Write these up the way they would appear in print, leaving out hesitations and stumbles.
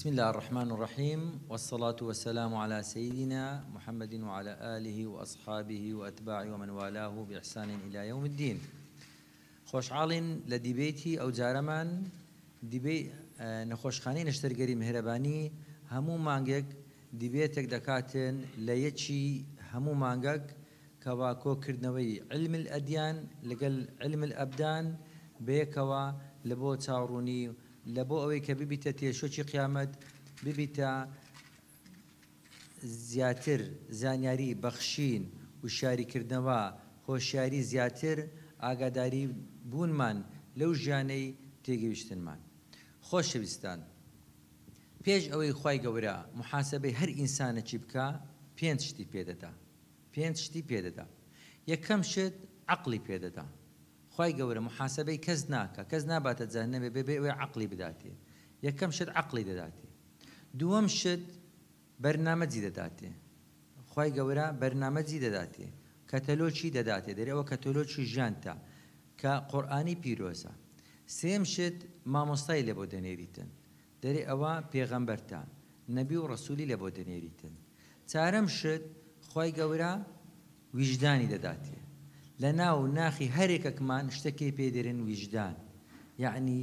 بسم الله الرحمن الرحيم، والصلاة والسلام على سيدنا محمد وعلى آله وأصحابه وأتباعه ومن والاه بإحسان إلى يوم الدين. خوشحاڵین لە دیبێتی ئەو جارەمان دیبێ نەخۆشخانەی نەشتەرگەری میهرەبانی هەموو مانگێک دیبێتێک دەکاتن لە یەکی هەموو مانگەک کەوا کۆکردنەوەی علم الئەدیان لەگەڵ علم الئەبدان بەیەکەوە لە بۆ چاوڕوونی لە بۆ ئەوەی کە ببیتە تێشۆکی قیامەت، ببیتە زیاتر زانیاری بەخشین و شاریکردنەوە هۆشیاری زیاتر ئاگاداری بوونمان لەو ژیانەی تێگەیشتنمان. خۆشەویستان، پێش ئەوەی خوای گەورە محاسبەی هەر ئینسانێکی بکە پێنج شتی پێدەدا. پێنج شتی پێدەدا. یەکەم شت عەقڵی پێدەدا. خوای گەورە محاسبەی کەس ناکە، کەس ناباتە جەهەنەمێ بێ ئەوەی عەقڵی بداتێ. یەکەم شت عەقڵی دەداتێ. دووەم شت بەرنامەجی دەداتێ. خوای گەورە بەرنامەجی دەداتێ، کەتەلۆکی دەداتێ، دەرێ ئەوە کەتەلۆکی ژیانتە کە قورئانی پیرۆزە. سێم شت مامۆستای لێ بۆ دەنێریتن، دەرێ ئەوە پێغەمبەرتە، نەبی و ڕەسوولی لێ بۆ دەنێریتن. چارەم شت خوای گەورە ویجدانی دەداتێ. لە ناو ناخی هەرێکەکمان شتێکی پێدێرن ویجدان، یعنی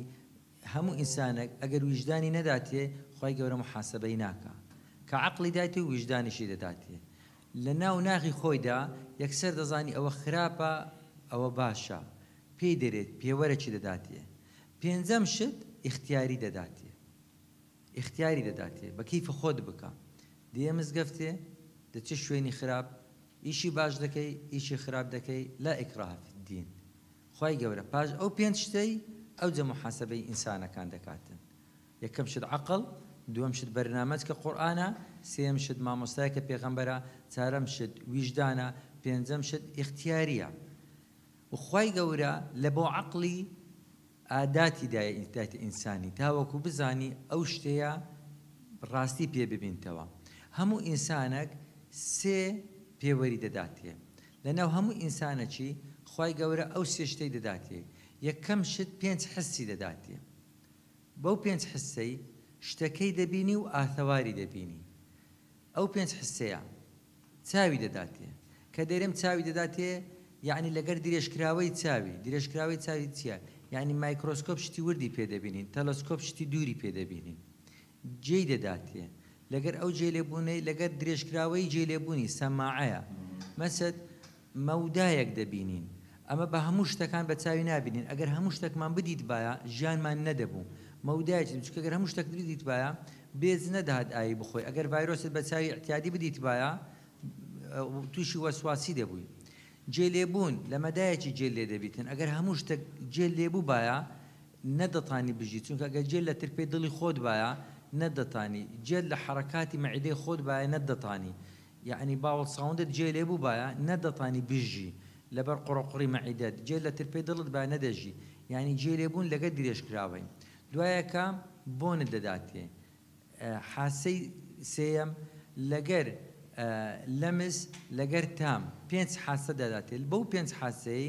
هەموو ئینسانێک ئەگەر ویجدانی نەداتێ خوای گەورە محاسبەی ناکە، کە عەقڵی دایتێ و ویجدانیشی دەداتێ. لە ناو ناخی خۆیدا یەکسەر دەزانی ئەوە خراپە ئەوە باشە، پێی دەرێت پێوەرەکی دەداتێ. پێنجەم شت ئیختیاری دەداتێ. ئیختیاری دەداتێ بە کەیفە خۆت بکە. دێ مزگەفتێ دەچێ شوێنی خراپ، ئیشی باش دەکەی ئیشی خراپ دەکەی، لا ئیکراها فی الدین. خوای گەورە پاش ئەو پێنج شتەی ئەوجە محاسبەی ئینسانەکان دەکاتن. یەکەم شت عەقڵ، دووەم شت بەرنامەج کە قورئانە، سێم شت مامۆستای کە پێغەمبەرە، چارەم شت ویجدانە، پێنجەم شت ئیختیاریە. و خوای گەورە لە بۆ عەقڵی ئاداتی دایە ئینسانی تاوەکو بزانی ئەو شتەیە ڕاستی پێ ببینتەوە. هەموو ئینسانێک سێ پێوەری دەداتێ. لەناو هەموو ئینسانێکی خوای گەورە ئەو سێ شتەی دەداتێ. یەکەم شت پێنج حسی دەداتێ. بەو پێنج حسەی شتەکەی دەبینی و ئاثەواری دەبینی. ئەو پێنج حسەیە چاوی دەداتێ، کە دەرێم چاوی دەداتێ، یعنی لەگەر درێژکراوەی چاوی. درێژکراوەی چاوی چییە؟ یعنی مایکرۆسکۆپ شتی وردی پێدەبینین، تەلەسکۆپ شتی دووری پێدەبینین. جێی دەداتێ. لەگەر ئەو جێلێبوونەی لەگەر درێژکراوەی جێلێبوونی سەماعەیە. مەسەد مەودایەک دەبینین. ئەمە بە هەموو شتەکان بە چاوی نابینین. ئەگەر هەموو شتێکمان بدیت بایە ژیانمان نەدەبوو. مەودایەکی چونکە ئەگەر هەموو شتێک بدیت بایە بێز نەدەهات ئاوی بخۆی. ئەگەر ڤایرۆست بە چاوی احتیادی بدیت بایە تووشی وەسواسی دەبووی. جێلێبوون لە مەدایەکی جێل لێ دەبیتن. ئەگەر هەموو شتێک جێل لێبوو بایە نەدەتانی بژیت، چونکە ئەگەر جێل لە ترپەی دڵی خۆت بایە نەدەتانی. جێل لە حرەکاتی مەعیدەی خۆت بایە نەدەتانی. یعنی باوڵ ساوندت جێ لێبوو بایە نەدەتانی بژی لەبەر قوڕقوڕی مەعیدەت. جێل لە ترپەی دڵت بایە نەدەژی. یعنی جێ لێبوون لەگەر درێژکراوەی. دوایەکە بۆنت دەداتێ. حاسەی سێیەم لەگەر لەمس لەگەر تام پێنج حاسە دەداتێ. بەو پێنج حاسەی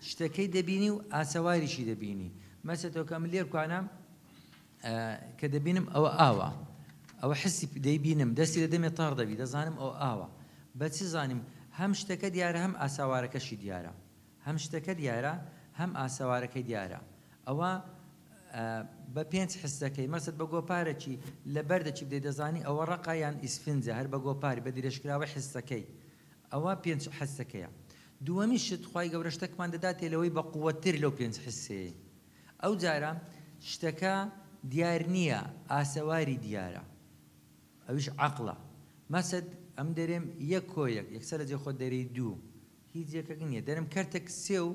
شتەکەی دەبینی و ئاسەواریشی دەبینی. مەسەلەن کە من لێر کوانە کە دەبینم ئەوە ئاوە، ئەوە حسی دەیبینم، دەستی لە دەمێ تاڕ دەبی، دەزانم ئەو ئاوە. بەچی زانیم؟ هەم شتەکە دیارە هەم ئاساوارەکەشی دیارە. هەم شتەکە دیارە هەم ئاساوارەکەی دیارە. ئەوە بە پێنج حسەکەی مەسەد بە گۆپارێکی لە بەردەچی بدەی دەزانی ئەوە ڕەقە یان ئیسفنجە، هەر بە گۆپاری بە درێژکراوە حسەکەی. ئەوە پێنج حسەکەیە. دووەمی شت خوای گەورە شتێکمان دەداتێ لەوەی بە قووەتر لەو پێنج حسەیە. ئەو جارە شتەکە دیار نییە، ئاسەواری دیارە. ئەویش عەقڵە. مەسەد ئەم دەرێم یەک کۆیەک یەکسەر لە جێ خۆت دەرەی دوو، هیچ یەکێک نییە. دەرم کەرتێک سێ و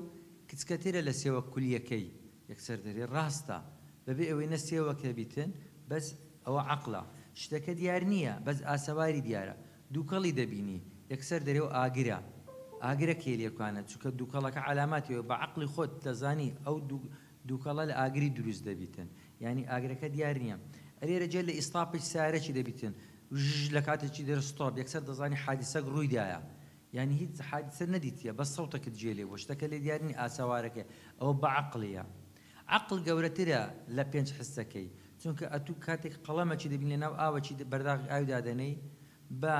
کچکەتێرە لە سێوە کولیەکەی یەکسەر دەرێ ڕاستە، بەبێ ئەوەی نە سێوەکە بیتن، بەس ئەوە عەقڵە. شتەکە دیار نییە، بەس ئاسەواری دیارە. دووکەڵی دەبینی یەکسەر دەرێ و ئاگرە. ئاگرە کێلێکوانە، چونکە دووکەڵەکە عەلاماتیەوە بە عەقڵی خۆت دەزانی ئەو دووکەڵە لە ئاگری دروست دەبیتن. یعنی ئاگرەکە دیار نییە. ئەلێرە جێ لە ئیستاپی سارەکی دەبیتن لە کاتێکی دەرستۆپ یەکسەر دەزانی حادیسەک ڕوویدایە. یعنی هیچ حادیسە نەدیتیە، بەس سەوتەکەت جێ لێ بۆ شتەکە لێ دیار نی ئاساوارەکە. ئەوە بە عەقڵیە. عەقڵ گەورەترە لە پێنج حسەکەی، چونکە ئەتوو کاتێک قەڵەمەکی دەبین لە ناو ئاوەکی بەرداغی ئاودا دەنەی بە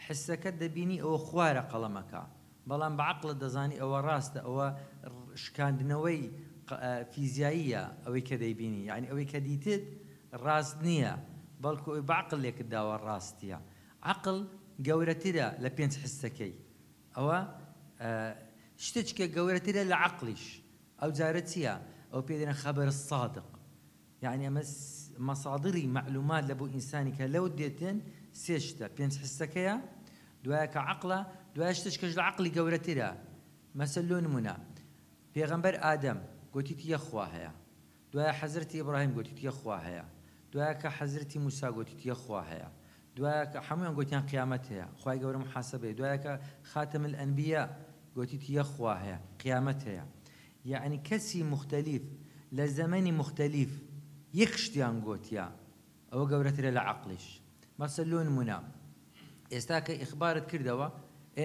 حسەکەت دەبینی ئەوە خوارە قەڵەمەکە بەڵام بە عەقڵت دەزانی ئەوە ڕاستە ئەوە شکاندنەوەی فیزیاییە ئەوەی کە دەیبینی یعنی ئەوەی کە دیتت ڕاست نییە بەڵکو ئەوی بە عەقڵ لێکت داوە ڕاستیە عەقڵ گەورەترە لە پێنج حسەکەی ئەوە شتێکە گەورەترە لە عەقڵیش ئەو جارە چییە ئەو پێ دێنە خەبەر الصادق یعنی ئەمە مەسادری معلومات لە بۆ ئینسانی کە لەو دێتن سێ شتە پێنج حسەکەیە دوایە کە عەقڵە دوای شتێکش لە عەقڵی گەورەترە مەسەل لۆ نمونە پێغەمبەر ئادەم گوتیت یەک خوا هەیە دوایە حەزرەتی ئیبراهیم گوتیت یەک خوا هەیە دوایە کە حەزرەتی موسا گوتیت یەک خوا هەیە دوایە کە هەمویان گوتیان قیامەت هەیە خوای گەورە محاسەبەیە دوایە کە خاتم الئەنبیا گوتیت یەک خوا هەیە قیامەت هەیە یعنی کەسی مختلف لە زەمەنی مختلف یەک شتیان گوتیە ئەوە گەورەترە لە عەقڵیش مەسەل لۆ نمونە ئێستا کە ئیخبارت کردەوە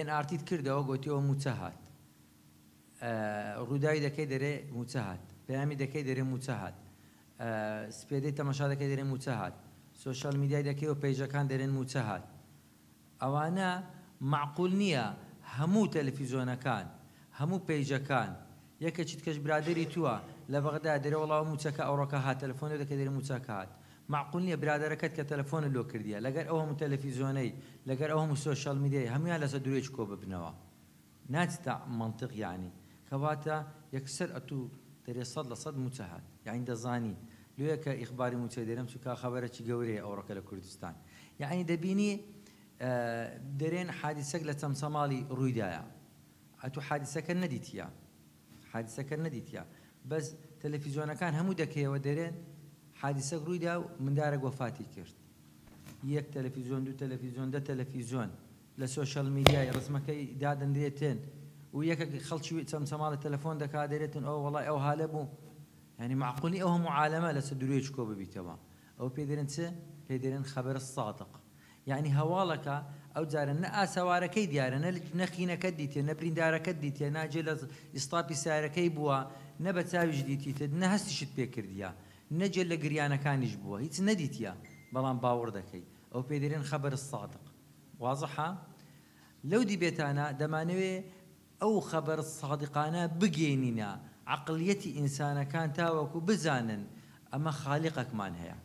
NRTت کردەوە گوتیەوە موچە هات ڕووداوی دەکەی دەرێ موچە هات پەیامی دەکەی دەرێ موچە هات سپێدەی تەماشا دەکەی دەرێ موچە هات سۆشیال میدیای دەکەی و پەیجەکان دەرێن موچە هات ئەوانە معقول نییە هەموو تەلەڤیزۆنەکان هەموو پەیجەکان یەکێکیت کەش برادەری تووە لە بەغدا دەرێ وەڵاوە موچەکە ئەوڕۆکە هات تەلەفۆنێ دەکەی دەرێ موچەکە هات معقول نییە برادەرەکەت کە تەلەفۆنت لۆ کردیە لەگەر ئەو هەموو تەلەڤیزۆنەی لەگەر ئەو هەموو سۆشیال میدیای هەمویان لەسەر درێژ کۆ ببنەوە ناچتە منطق یعنی کەواتە یەکسەر ئەتوو دەرێ 100% موچە هات یعنی دەزانی لێیە کە ئیخباری موچە دەرێم چونکە خەبەرێکی گەورەیە ئەوڕۆکە لە کوردستان یعنی دەبینی دەرێن حادیسەک لە چەمچەماڵی ڕوویدایە ئەتوو حادیسەکە نەدیتیە بەس تەلەڤیزۆنەکان هەموو دەکەیەوە دەرێن حادیسەک ڕوویدا و مندارێک وەفاتی کرد یەک تەلەڤیزۆن دوو تەلەڤیزۆن دە تەلەڤیزۆن لە سۆشیال میدیای ڕزمەکەی دادەنرێتن و یەکێک خەڵکی چەمچەماڵە تەلەفۆن دەکا دەرێتن ئەو وەڵای ئەو هالە بوو یعنی معقولی ئەو هەموو عالەمە لەسەر درێژ کۆ ببیتەوە ئەو پێ دەرێن چ پێ دەرێن خەبەر الصادق یعنی هەواڵەکە ئەو جارە نە ئاسەوارەکەی دیارە نە خینەکەت دیتێ نە بریندارەکەت دیتێ ناجێ لە ئیستاپی سیارەکەی بووە نە بە چاویش دیتیتت نە هەستیشت پێ کردیە نەجێ لە گریانەکانیش بووە هیچ نەدیتیە بەڵام باوەڕ دەکەی ئەو پێ دەرێن خەبەر الصادق واضحە لەو دیبێتانە دەمانەوێ ئەو خەبەر الصادقانە بگەینینە عەقڵیەتی ئینسانەکان تاوەکو بزانن ئەمە خالیقەکمان هەیە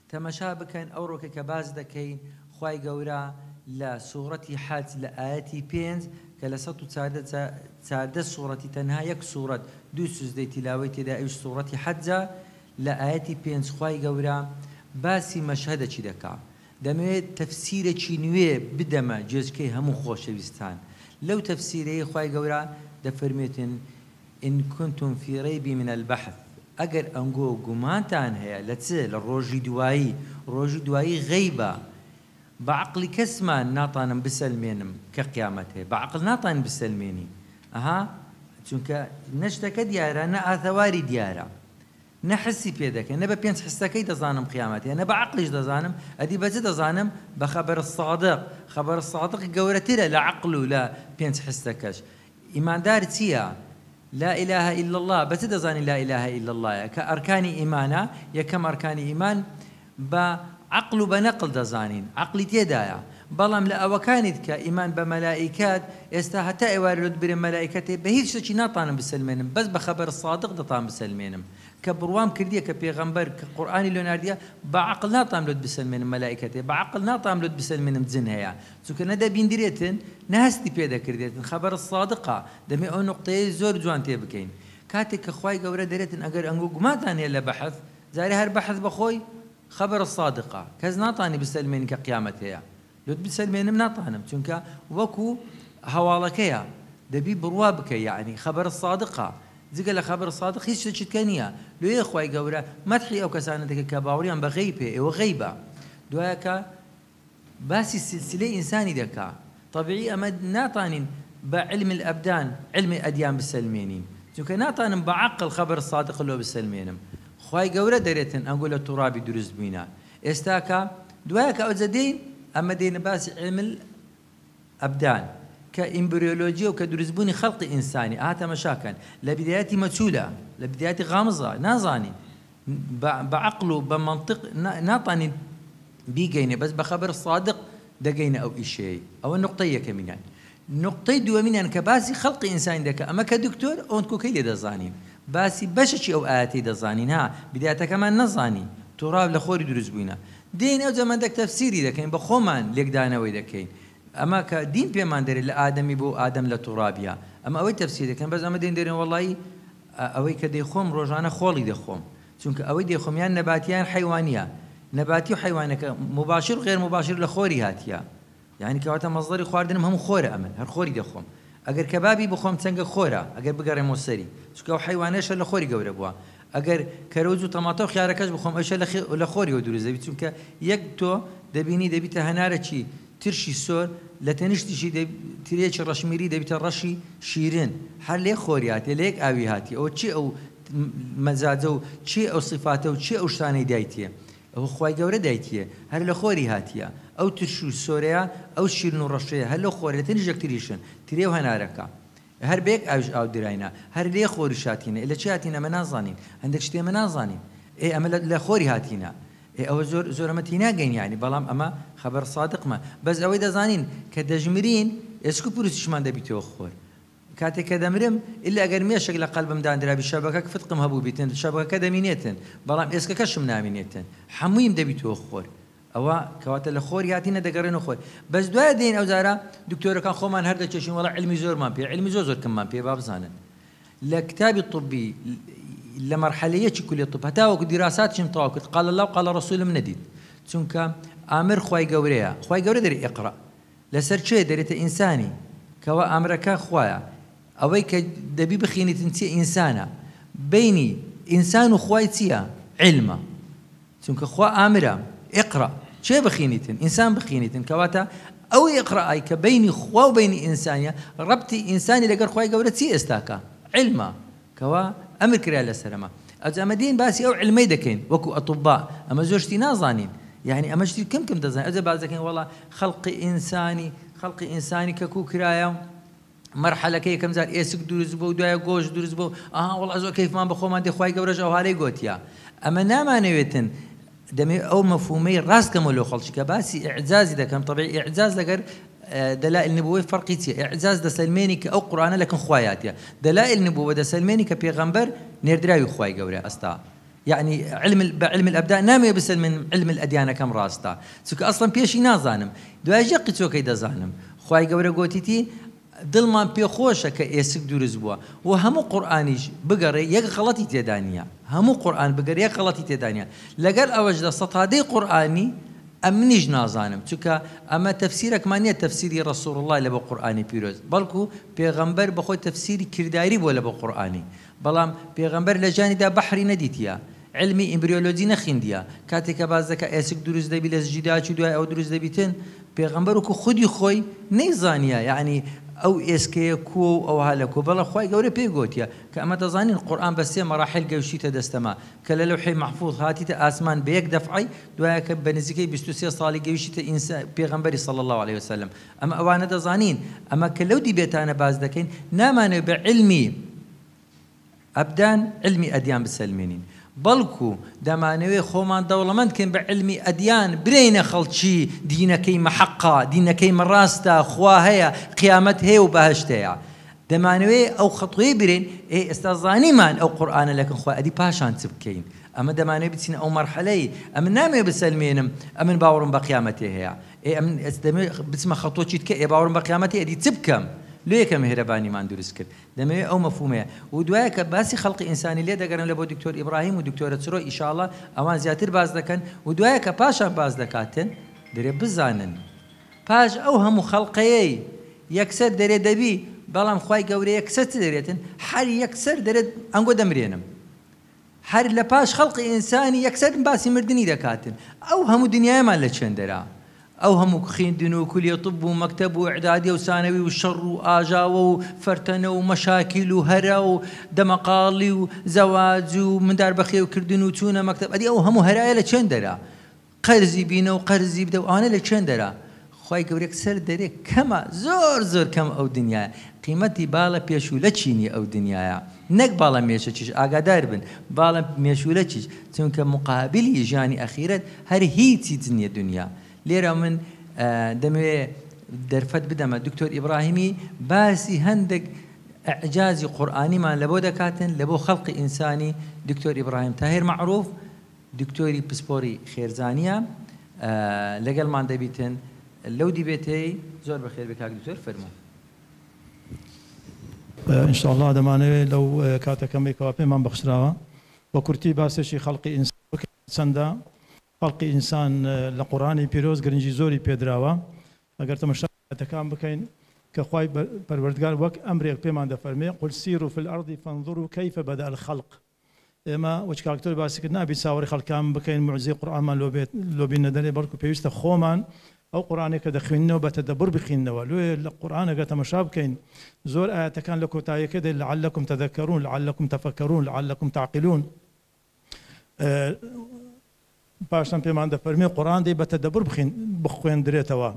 تەمەشا بکەن ئەو ڕۆکە کە باز دەکەین خوای گەورە لە سوورەتی حەج لە ئاەتی 5 کە لە 114 سوورەتی تەنها یەک سوورەت دوو سوزدەی تیلاوەی تێدا ئەوش سوورەتی حەجە لە ئاەتی 5 خوای گەورە باسی مەشهەدێکی دەکا دەمەوێت تەفسیرێکی نوێ بدەمە جێزکەی هەموو خۆشەویستان لەو تەفسیرەیە خوای گەورە دەفەرمێتن إن كنتم في ريب من البحث ئەگەر ئەنگۆ گومانتان هەیە لە چ لە ڕۆژی دوایی غەیبە بە عەقڵی کەسمان ناتانم بسەلمێنم کە قیامەت هەیە بە عەقڵ ناتان بسەلمێنی ئەها چونکە نە شتەکە دیارە نە ئاثەواری دیارە نە حسی پێ دەکەن نە بە پێنج حسەکەی دەزانم قیامەت هەیە نە بە عەقڵیش دەزانم ئەدی بەچ دەزانم بە خەبەر الصادق خەبەر الصادق گەورەترە لە عەقڵ و لە پێنج حسەکەش ئیماندار چییە لا إله إلا الله بس دزاني لا إله إلا الله كأركان إيمانا يكم أركان إيمان بعقل بنقل دزانين عقل تيدايا بلام لا وكانت كإيمان بملائكات استهتا يوارد بين ملائكته بهيج شيء نطان بسلمينم بس بخبر الصادق دطان بسلمينم كبروام كردية كبيغمبر كقرآن لونارديا بعقل نطان لود بسلمينم ملائكته بعقل نطان لود بسلمينم زنها سكنا ده بيندريتن نهستي بيدا كرديتن خبر الصادقة دمي أو نقطة زور جوان تيبكين كاتك أخوي جورا دريتن أجر أنجو ما تاني إلا بحث زاري هر بحث بخوي خبر الصادقة كز نطاني بسلمين كقيامتها لود بسلمينم نطانم چونك وكو هوالكيا دبي بروابك يعني خبر الصادقة زيقل خبر الصادق هيش تشتكنيا لو يا اخوي جورا مدحي او كسانتك كباوريان بغيبه او غيبه دواكا باسي السلسله انساني دكا طبيعي امد ناطانين بعلم الابدان علم الاديان بالسلمينين چونك ناطانم بعقل خبر الصادق لو بالسلمينم خوي جورا دريتن اقول الترابي درز بينا استاكا دواكا او زدين اما دين باس علم الابدان كإمبريولوجيا وكدرزبوني خلق إنساني هذا مشاكل لبداياتي مجهولة لبداياتي غامضة نازاني بعقل وبمنطق ناطني بيجيني بس بخبر الصادق دقينا أو إشي أو النقطة كمين نقطة دومين كباسي خلق إنسان دك أما كدكتور أو أنكو كيلي دزانين باسي بششي أو آتي دزانين ها بداية كمان نزاني تراب لخوري دروز بوينا دين أو زمان دك تفسيري دكين بخومان ليك دانا ويدكين أما كدين بيمان داري لآدمي بو آدم لترابيا أما أوي تفسير دكين بس أما دين دارين والله أوي كدي خوم روجانا خولي دي خوم چونك أوي دي خوم يان نباتيان حيوانية نباتي وحيوانك مباشر غير مباشر لخوري هاتيا يعني كواتا مصدري خواردنم هم خورة أمن هر خوري دي خوم أجر كبابي بخوم تنگ خورة أجر بقرة موسري چونك أو حيوانش لخوري جورا بوا أجر كروز وطماطم وخياركش بخوم إيش لخوري ودروز دبي چونك يكتو دبيني دبي تهنارة شيء ترشي سور لتنشتي شيء تريش رشميري دبي ترشي شيرين هل ليه خوريات ليك أويهاتي أو شيء أو مزاجه شيء أو صفاته شيء أو شتاني دايتيه أو خواي جورا دايتيه هل لخوري هاتيه أو ترشو سوريا أو شيرين ورشية هل لخوري لتنجك تريشن تريو هناركا هر بيك أو دراينا هر ليه خوري شاتينا إلا شاتينا منازانين عندك شتي منازانين إيه أما لخوري هاتينا إيه أو زور متينا جين يعني بلام أما خبر صادق ما بس أوي دزانين كدجمرين إسكو بروسش ما دبيتو خور كاتي كدمرم إلا أجر مية شكل قلبم داندرا بالشبكة كفتقم هبو بيتن الشبكة كدمينيتن بلام إسكا كشم نامينيتن حمويم دبيتو خور أو كوات الخور ياتينا دقرين خور بس دوا دين أو زارا دكتور كان خومان هردا تشين والله علمي زور ما بيه علمي زور كمان بيه باب زانن لكتاب الطبي لمرحلية كلية الطب هتاوك دراسات شمطاوك قال الله وقال رسول من نديد تونك آمر خواي قوريا خواي قوريا دري اقرأ لسر شيء دريت إنساني كوا أمريكا خوايا أويك دبي بخيني تنتي إنسانا بيني إنسان وخواي تيا علما تونك خوا آمرا اقرأ شيء بخينيتن إنسان بخينيتن كواتا أو يقرأ أي كبيني خوا وبيني إنسانيا ربطي إنساني لقر خواي قوريا تي استاكا علما كوا أمر كريا للسلامة أزامدين باسي أو علمي دكين وكو أطباء أما زوجتي نازانين يعني أما جتي كم دزانين أزا بعض والله خلق إنساني ككو كرايا مرحلة كي كم زار إيسك دروز بو دوايا جوش دروز بو والله أزو كيف ما بخو ما دي خواي قورج أو هالي قوتيا أما ناما نويتن دمي أو مفهومي راس كمولو خلش كباسي إعزازي ده كم طبيعي إعزاز لقر دلائل النبوة فرقيتية إعزاز ده سلماني أو قرآن لكن خواياتيا دلائل النبوة ده سلماني كبيغمبر نردراي خواي قوري أستا يعني علم الأبداع نامي بسل من علم الأديان كم راستا سوك أصلا بيشي نازانم دواجي قيتو كيدا زانم خواي قوري قوتيتي دلمان بيخوشة كإيسك دورز بوا وهمو قرآنيش بقري يك غلطي تيدانيا همو قرآن بقري يك غلطي تيدانيا لقال أوجد سطادي قرآني أمنيج نازانم تكا أما تفسيرك مانية تفسيري رسول الله لبو قرآني بيروز بلكو بيغمبر بخوي تفسيري كرداري ولا بو قرآني بلام بيغمبر لجاني دا بحري نديتيا علمي إمبريولوجي نخينديا كاتك بازك إيسك دروز دبي لزجيدات شدوا أو دروز دبيتن بيغمبركو خدي خوي نيزانيا يعني أو إسكي كو أو هالكو بلا خوي قوري بيقوتيا كأما تظانين القرآن بس مراحل قوشيته دستما كلا لوحي محفوظ هاتي آسمان بيك دفعي دواك بنزكي بستوسي صالي قوشيته إنسان بيغمبري صلى الله عليه وسلم أما أوانا تظانين أما كلو دي بيتانا باز دكين نامان بعلمي أبدان علمي أديان بالسلمينين بلكو دمانوي خومان دولمند كن بعلمي أديان برين خلشي دينكي محقة دينكي مراستا خواهيا قيامتها وبهشتها دمانوي أو خطوي برين إيه استاذاني مان أو قرآن لكن خواه أدي باشان تبكين أما دمانوي بتسين أو مرحلة أما نامي بسلمينم أمن باورم بقيامتها إيه أمن بتسمى خطوة شيت كي باورم بقيامتها أدي تبكم ليه كمهرباني ما ندرس كر دمي أو مفهومه ودواك بس خلق إنساني ليه دقرن لبو دكتور إبراهيم ودكتورة سرو إن شاء الله أمان زياتر باز دكان ودواك باشا باز دكاتن دري بزانن باش أو هم خلقي يكسر دري دبي بلام خواي قوري يكسر دريتن حر يكسر دري أنقو دمرينم حر لباش خلق إنساني يكسر باسي مردني دكاتن أو هم دنيا ما لتشندرا أو هم خيندنو كلية طب ومكتب وإعدادي وثانوي وشر وآجاو وفرتنة ومشاكل وهرا ودمقالي وزواج ومن دار بخي وكردنو تونا مكتب أدي أو هم هرايا لتشندرا قرزي بينا وقرزي بدا وأنا لتشندرا خی گەورێک سەر دەرێ کەمە زۆر زۆر کەم ئەو دنیاە قیمەتی باڵە پێشولە چینی ئەو دنیاە نەک باڵە مێشە چیش ئاگادار بن باڵە مێشولە چیش چونکە مقابلی ژانی ئەخیرەت هەر هیچی نییە دنیا لێرە من دەمەوێت دەرفەت بدەمە دکتۆر ئیبراهیمی باسی هەندێک ئەعجازی قورئانیمان لە بۆ دەکاتن لە بۆ خەڵقی ئینسانی دکتۆر ئیبراهیم تاهیر معروف دکتۆری پسپۆری خێرزانیە لەگەڵمان دەبیتن لەو دیبێتەی زۆر بەخێر بێ کاک دکتۆر فەرموو ئینشاءالله دەمانەوێت لەو کاتەکەمێکەوە پێمان بەخشراوە بە کورتی باسێکی خەڵقی ئینسان چەندە خەڵقی ئینسان لە قورئانی پیرۆز گرنگی زۆری پێدراوە ئەگەر تەماشاکان بکەین کە خوای پەروەردگار وەک ئەمرێک پێمان دەفەرمێ قل سیروا فی الأرض فانظروا کیف بدأ الخلق ئێمە وەک کاکتۆر باسی کرد نابێت چاوەڕێی خەڵکان بکەین موعجزەی قورئانمان لۆ بین نەدەرێ بەڵکو پێویستە خۆمان ئەو قورئانێک کە دەخوێنینەوە بە تەدەببر بخوێننەوە لێ لە قورئان ئەگەر تەماشا بکەین زۆر ئاەتەکان لە کۆتاییەکە دەی لعلکم تذکرون لعلکم تفکرون لعلکم تعقلون پاشان پێمان دەفەرمێ قورئان دەی بە تەدەببر بخوێندرێتەوە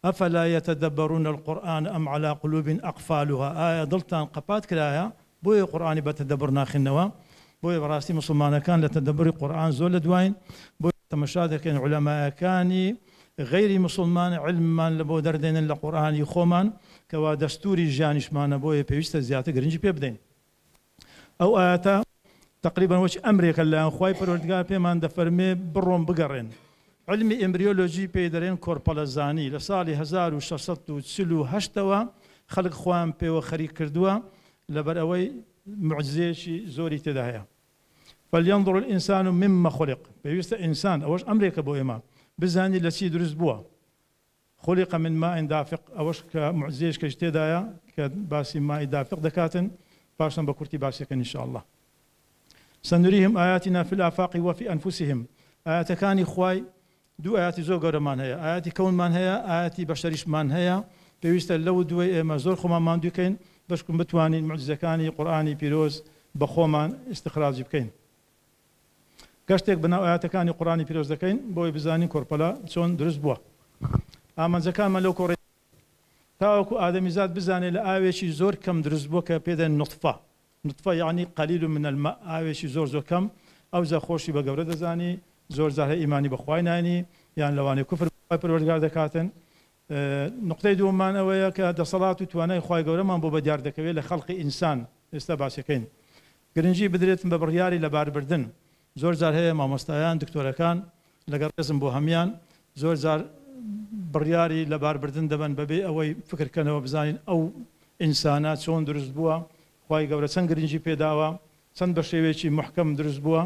ئەفەلا یەتەدەبەرون القورئان ئەم عەلا قولوب ئەقفالها ئایا دڵتان قەپات کرایە بۆیە قورئانی بە تەدەببر ناخوێننەوە بۆیە بەڕاستی مسلمانەکان لە تەدەببری قورئان زۆر لە دوایین بۆ تەماشا دەکەین عولەمایەکانی غیری مسلمان علممان لە بۆ دەردێنن لە قورئانی خۆمان کەوا دەستوری ژیانیشمانە بۆیە پێویستە زیاتر گرنگی پێ بدەین ئەو ئاەتە تقریبا وەک ئەمرێکە لەلایەن خوای پەروەردگار پێمان دەفەرمێ بڕۆن بگەڕێن علمی ئێمبریۆلۆژی پێی دەرێن کۆرپەلەزانی لە ساڵی 1648ەوە خەڵک خۆیان پێوە خەریک کردووە لەبەر ئەوەی معجزەیەکی زۆری تێدا هەیە فلينظر الإنسان مما خلق پێویستە ئینسان ئەوەش ئەمرێکە بۆ ئێمە بزانی لە چی دروست بووە خلق من ماء دافق ئەوەش کە معجزەیەش کەش تێدایە کە باسی ماء دافق دەکاتن پاشان بە کورتی باسیەکەن إن شاء الله سنريهم آياتنا في الآفاق وفي أنفسهم آياتەکانی خوای دوو ئاەتی زۆر گەورەمان هەیە ئاەتی کەونمان هەیە ئاەتی بەشەریشمان هەیە پێویستە لەو دوای ئێمە زۆر خۆمان ماندوو بکەین بەشکم بتوانین معجزەکانی قورئانی پیرۆز بە خۆمان استخراجی بکەین گەشتێک بەناو ئاەتەکانی قورئانی پیرۆز دەکەین بۆی بزانین کۆرپەلە چۆن دروست بووە ئامانجەکانمان لەو کۆڕی تاوەکو ئادەمیزاد بزانێت لە ئاوێکی زۆر کەم دروست بووە کە پێدەن نطفە یعنی قلیل من الماء ئاوێکی زۆر زۆر کەم ئەو زە خۆشی بە گەورە دەزانی زۆر جار هەیە ئیمانی بەخوای نانی یان لەوانەیە کوفر بەخوای پەروەردگار دەکاتن نقطەی دووەممان ئەوەیە کە دەسەڵات و توانای خوای گەورەمان بۆ بەدیار دەکەوێت لە خەڵقی ئینسان ئێستا باسەکەین گرنگی بدرێتن بە بڕیاری لەباربردن زۆر جار هەیە مامۆستایان دکتۆرەکان لەگەڵ ڕێزم بۆ هەمان زۆر جار بڕیاری لەباربردن دەبن بەبێ ئەوەی فکرکەنەوە بزانین ئەو ئینسانە چۆن دروست بووە خوای گەورە چەند گرنگی پێداوە چەند بە شێوەیەکی محکەم دروست بووە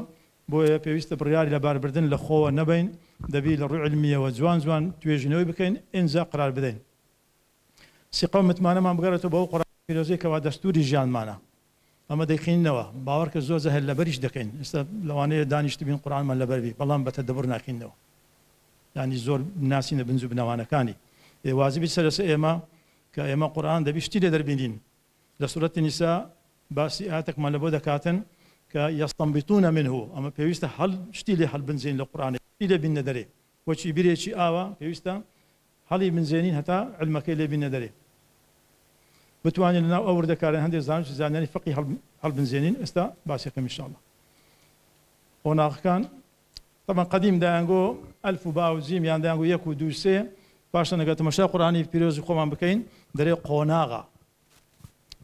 بۆیە پێویستە بڕیاری لەباربردن لە خۆوە نەبین دەبی لە ڕووی علمیەوە جوان جوان توێژینەوەی بکەین ئینجا قرار بدەین سیقە و متمانەمان بگەڕێتەوە بە ئەو قورئانی پیرۆزەیەکەوە دەستوری ژیانمانە ئەمە دەیخینەوە باوەڕکە زۆر زەهل لەبەریش دەکەین ئێستا لەوانەیە دانیشت بین قورئانمان لەبەربی بەڵام بە تەدەببر ناخینەوە ینی زۆر ناسینە بنج و بنەوانەکانی واجبی سەرەسە ئێمە کە ئێمە قورئان دەبی شتی لێ دەربینین لە سورەتی نیسا باسی ئاەتێکمان لە بۆ دەکاتن کە یەستەنبیتونە منه ئەمە پێویستە شتی لێ هەڵبنجێن لە قورئان شتی لێ بینە دەرێ وەچی بیرێکی ئاوە پێویستە هەڵی بنجێنین هەتا علمەکەی لێ بینە دەرێ بتوانین لەناو ئەو وردەکاران هەندێک زانانی فقی هەڵبنجێنین ئێستا باسیەکەم إن شاء الله قۆناغەکان طبعا قدیم دایانگۆ ئەلف و با و جیم یان دایانگۆ 1 و 2 3 پاشان ئەگەر تەماشای قورئانی پیرۆزی خۆمان بکەین دەرێ قۆناغە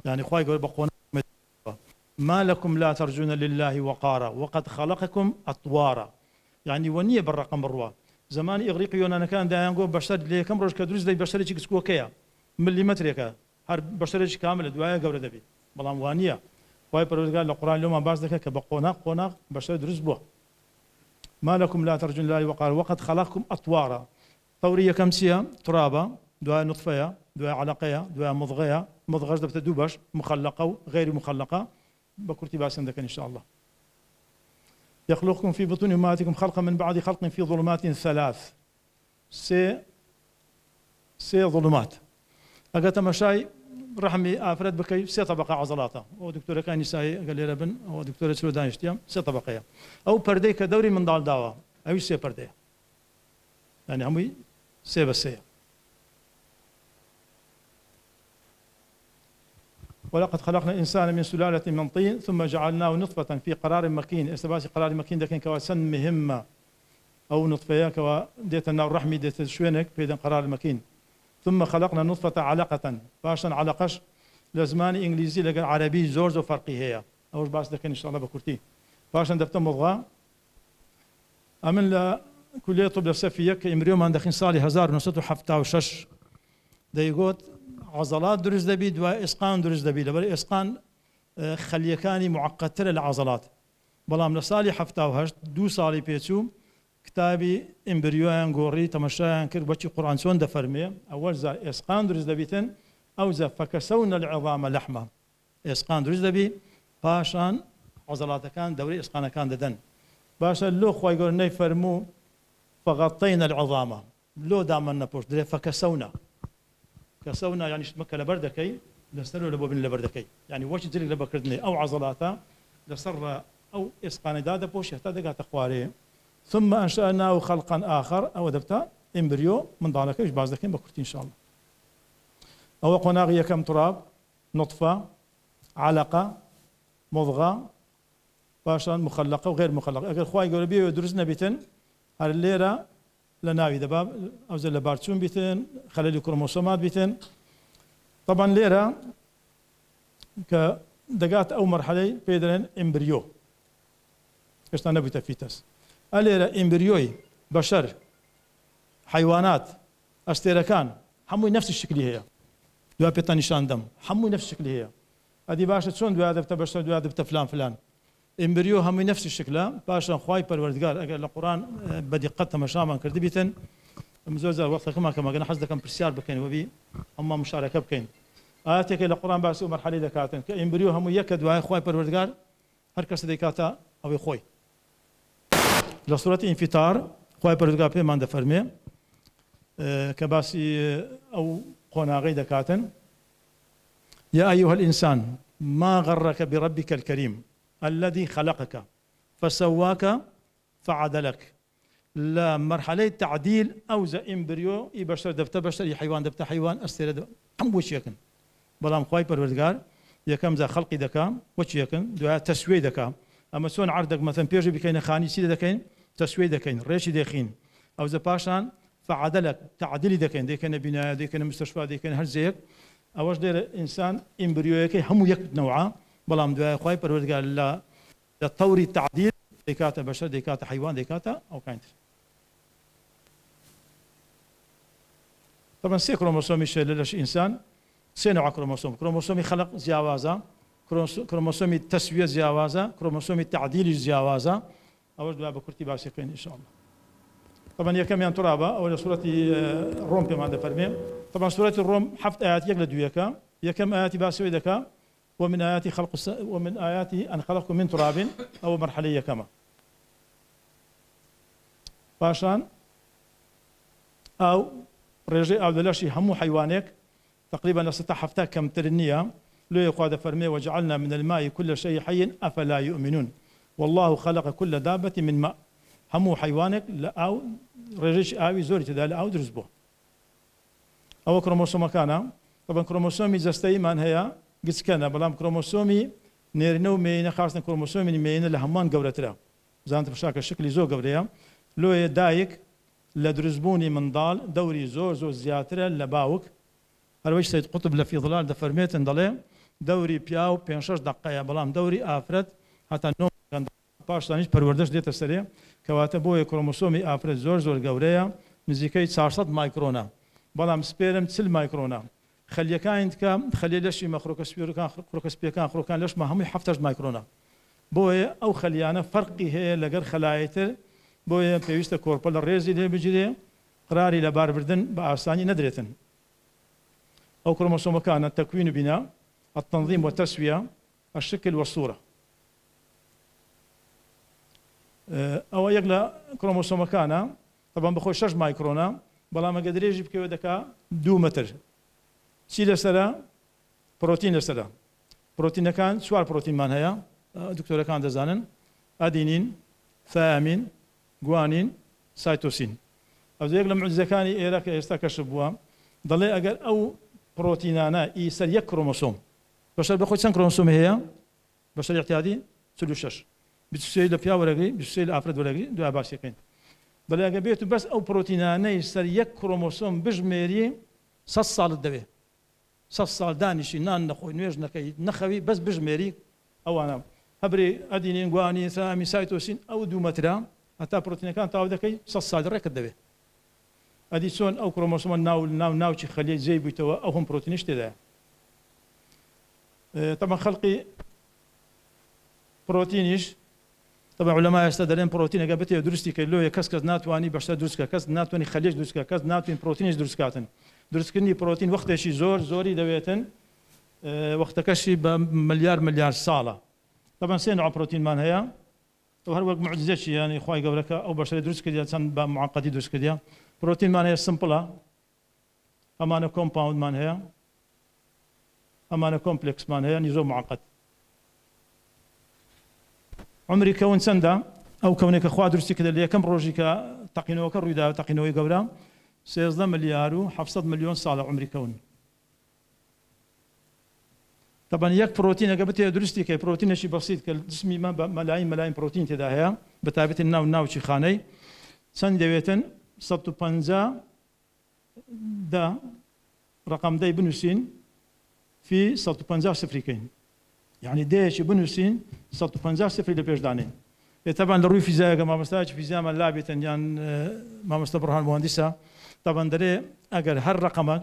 يعني خوای گەورە بە قۆناغ ما لكم لا ترجون لله وقارا وقد خلقكم أطوارا يعني ونية بالرقم بروا زمان إغريقي يونان كان دايانغو بشر ليه كم روش كدروس داي بشر يجي كسكو كيا مليمتر كا هر بشر يجي كامل دوايا قبل دبي بلام وانية واي بروز قال القرآن اليوم باز ذكر كبقوناق بشر دروس بوا ما لكم لا ترجون لله وقارا وقد خلقكم أطوارا طورية كمسية ترابا دوايا نطفية دوايا علقية دوايا مضغية مضغة دبت دوبش مخلقة غير مخلقة بكرتي باسن ذاك إن شاء الله يخلقكم في بطون أمهاتكم خلقا من بعد خلق في ظلمات 3 سي ظلمات أجت مشاي رحمي آفرد بكي 3 طبقة عضلاته أو دكتورة كان نسائي قال لي ربن أو دكتورة سودان اشتيام 3 طبقة أو بردي كدوري من ضال داوا أو 3 بردي يعني همي 3 بس ولقد خلقنا الإنسان من سلالة من طين ثم جعلناه نطفة في قرار مكين. استباسي قرار مكين دكين كواسن مهمة أو نطفة كوا ديت النار رحمي ديت شوينك في قرار مكين. ثم خلقنا نطفة علقة باشا علقش لزمان إنجليزي لقى عربي زورز وفرقي هي أوش باس دكين إن شاء الله بكرتي باشا دبت مضغة أمن لا كلية طب السفية كإمريوم عند دخين صالي 1976 دايقوت عضلات درز دبي دوا إسقان درز دبي لبر إسقان خليكاني معقدة العضلات بلام لصالي 78 دو صالي بيتشو كتابي إمبريوان غوري تمشيان كر بتشي قرآن سون دفرمي أول زا إسقان درز دبيتن أو زا فكسونا العظام لحمة إسقان درز دبي باشان عضلات كان دوري إسقان كان ددن باشا لو خوي يقول نيفرمو فغطينا العظام لو دامنا بوش دري فكسونا كسونا يعني مكة لبردكي لسروا لبو بن لبردكي يعني وش جري لبكردني أو عضلاته لسر أو إسقان دادا بوش يهتدقى تقواري ثم أنشأناه خلقا آخر أو دبتا إمبريو من ضالك إيش بازدكين بكرتي إن شاء الله أو قناغية كم تراب نطفة علقة مضغة باشا مخلقة وغير مخلقة أجل خواي يقول بيو درسنا بيتن هذا الليلة لناوي دباب أو زل بارتشون بيتن خلال الكروموسومات بيتن طبعا ليرة كدقات أو مرحلة بيدرن إمبريو إيش نبي تفيتس الليرة إمبريوي بشر حيوانات أستيركان حموي نفس الشكل هي دوا بيتا نشان دم حموي نفس الشكل هي أدي باشا شلون دوا دبت بشر دوا دبت فلان إمبريو هم نفس الشكل باشا خواي پروردگار اگر القرآن بدقة مشامن كردي بيتن مزوزة وقت كما قلنا حزدك برسيار بكين وبي هم مشاركة بكين آياتك القرآن باسو مرحلة دكاتن كإمبريو هم يكد وهاي خواي پروردگار هر كس دكاتا أو خوي لصورة انفطار خواي پروردگار في من دفرمي كباسي أو قناغي دكاتن يا أيها الإنسان ما غرك بربك الكريم الذي خلقك فسواك فعدلك لا مرحلة تعديل أو زا إمبريو يبشر دبت بشر حيوان دبت حيوان أستيرد هم وش يكن بلام خواي پروردگار يكم زا خلقي دكا وش يكن دعاء تسوي دكا أما سون عردك مثلا بيجي بكين خاني سيد دكين تسوي دكين ريشي دكين أو زا باشان فعدلك تعديل دكين دكين بناء دكين مستشفى دكين هر زيك أوش دير إنسان إمبريو يكي هم يك نوعا بلام دعاء خواي پروردگار لا تطوري التعديل ديكاتا بشر ديكاتا حيوان ديكاتا أو كاينت طبعا سي كروموسومي للاش إنسان سي نوع كروموسومي خلق زياوازا كروموسومي تسوية زياوازا كروموسومي تعديل زياوازا أول دعاء بكرتي باسكين إن شاء الله طبعا يكم ين ترابا أو سورة الروم بما دفرمي طبعا سورة الروم حفت آيات يقل دويكا يكم آيات باسوي دكا ومن آياته أن خلقكم من تراب أو مرحلية كما باشان أو رجع أو دلاشي همو حيوانك تقريبا لستا حفتا كم ترنية لو يقاد فرمي وجعلنا من الماء كل شيء حي أفلا يؤمنون والله خلق كل دابة من ماء همو حيوانك لا أو رجع آوي زوري تدال أو درزبو أو كروموسوم كان طبعا كروموسومي زستيمان هي قلت كان بلام كروموسومي نيرنو مين خاصة كروموسومي مين لهمان قبرتها زانت بشاكل شكلي زو قبريها لو دايك لدرزبوني من ضال دوري زور زياتره لباوك هرويش سيد قطب لفي ظلال دفرميت ضلي دوري بياو بينشش دقيقة بلام دوري آفرت حتى نوم كان باش تانيش پروردش ديت السريع كواتبوي كروموسومي آفرت زور قبريها نزيكي 400 مايكرونا بلام سبيرم 3 مايكرونا خلي كاين كام خلي ليش ما خروكسبيرو كان خروكسبير كان خروكان ليش ما هم يحفتش مايكرونا بوي او خليانا فرقي هي لقر خلايتر بوي بيست كوربل الريزي اللي بيجري قراري لبار بردن باساني ندرتن او كروموسوم كان التكوين بناء التنظيم والتسويه الشكل والصوره او يقلا كروموسوم كان طبعا بخوش 6 مايكرونا بلا ما قدر يجيب كيو دكا 2 متر شي لسلا بروتين لسلا بروتين كان سوار بروتين مان هيا دكتور كان دزانن ادينين ثامين جوانين سيتوسين او زي لما الزكاني ايراك يستكشفوا ضل اجل او بروتينانا يسر يك كروموسوم بەشەر بەخۆی چەند کرۆمۆسۆم هەیە بەشەر احتیاطی 46 23 لە پیا وەرەگری 23 لە ئافرەت وەرەگری دوای باسیەکەین بەڵێ بێت و بەس ئەو پرۆتینانەی سەر یەک کرۆمۆسۆم بژمێری 100 ساڵت دەوێ 100 ساڵ دانیشی نان نەخۆی نوێژ نەکەی نەخەوی بەس بژمێری ئەوانە هەبرێ ئەدینین گوانی سامی سایتۆسین ئەو دوو مەترا هەتا پرۆتینەکان تاو دەکەی 100 ساڵ ڕێکت دەوێ ئەدی چۆن ئەو کرۆمۆسۆمە ناوچی خەلیە جێی بوویتەوە ئەو هەم پرۆتینیش تێدایە طبعا خەڵقی پرۆتینیش طبعا علەمای ئێستا دەڵێن پرۆتینەکە بتێ دروستی کە لۆیە کەس ناتوانانی بەشتە دروستکە کەس ناتوانانی خەلیەش دروستکە کەس ناتوانین پرۆتینیش دروستکاتن دروستکردنی پرۆتین وەختێکی زۆری دەوێتن وەختەکەشی بە ملیار ساڵە طبعا سێ نوع پرۆتینمان هەیە هەر وەک معجزەیەکی یانی خوای گەورەکە ئەو بەشەی دروست کردیا چەند بە معقەدی دروست کردیا پرۆتینمان هەیە سمپڵە ئەمانە کۆمپاوندمان هەیە ئەمانە کۆمپلێکسمان هەیە زۆر معقەد عمری کەون چەندە ئەو کەونێکە خوا دروستی کردە لە یەکەم ڕۆژی کە تەقینەوەکە ڕوویدا تەقینەوەی گەورە 13 ملیار و 700 ملیۆن ساڵە عمری کەون طبعا یەک پرۆتینەکە بتێ دروستی کە پرۆتینێکی بەسیط کە جسمی مە مەلاین پرۆتین تێدا هەیە بە تایبەتی ناوچی خانەی چەند دەوێتن 150 ڕقم دەی بنووسین في 150 سفريكين يعني ديش بنوسين 150 سفري لبيش دانين طبعا لروي فيزياء ما مستاج فيزياء ما لابتن يعني ما مستبرهان مهندسة طبعا دري اگر هر رقم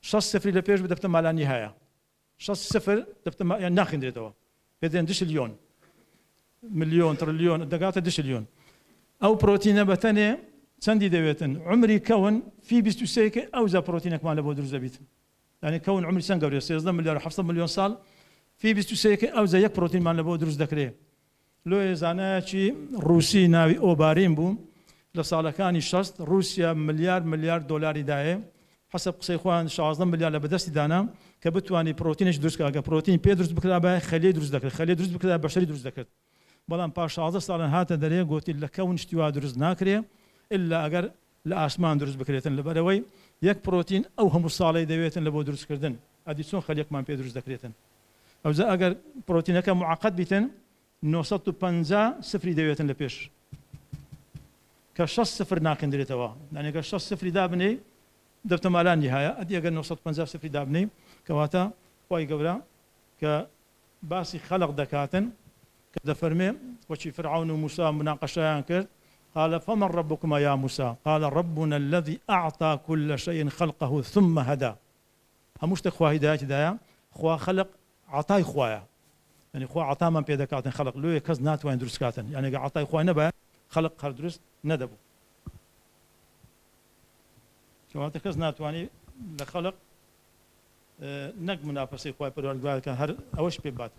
6 سفري لبيش بدفت ما لا نهايه 6 صفر دفت ما يعني ناخذ دريتوا بعدين دشليون مليون تريليون دقات دشليون او بروتين بتني سندي دويتن عمري كون في بستوسيك او ذا بروتينك ما لبو دروز بيت يعني كون عمري سنه قبل 16 مليار 700 مليون سال في بستوسيك او ذا يك بروتين ما لبو دروز دكري لو زاناتشي روسي ناوي اوبارين بو لصالكاني شست روسيا مليار دولار دايه حسب قصي خوان 16 مليار لبدست دانا كبتواني بروتينش دروز كاغا بروتين بيدروز بكلا خليه دروز دكر خليه دروز بكلا بشري دروز دكر بەڵام پاش 16 ساڵن هاتە دەرێ گوتی لە کەون شتیوا دروست ناکرێ ئللا ئەگەر لە ئاسمان دروست بکرێتن لەبەرەوەی یەک پرۆتین ئەو هەموو ساڵی دەوێتن لە بۆ دروستکردن ئەدی چۆن خەلیەکمان پێ دروست دەکرێتن ئەوجا ئەگەر پرۆتینەکە معقەد بیتن 950 سفری دەوێتن لە پێش کە 6 سفر ناکەندرێتەوە یعنی ئەگەر 6 سفری دابنێ دەبتە مالان نهایە ئەدی ئەگەر 950 سفری دابنێ کەواتە خۆی گەورە کە باسی خەلق دەکاتن كذا فرمي وشي فرعون وموسى مناقشة كرد قال فمن ربكما يا موسى قال ربنا الذي أعطى كل شيء خلقه ثم هدى هموش تخوا هداية دايا خوا خلق عطاي خوايا يعني خوا عطا من بيدكاتن خلق لو يكز نات وين درس كاتن يعني عطاي خوايا نبا خلق هردرس ندبو كواتە کەس ناتوانێت لە خەڵق نەک منافەسەی خوای پەروەردگار کە هەر ئەوەش پێ بات.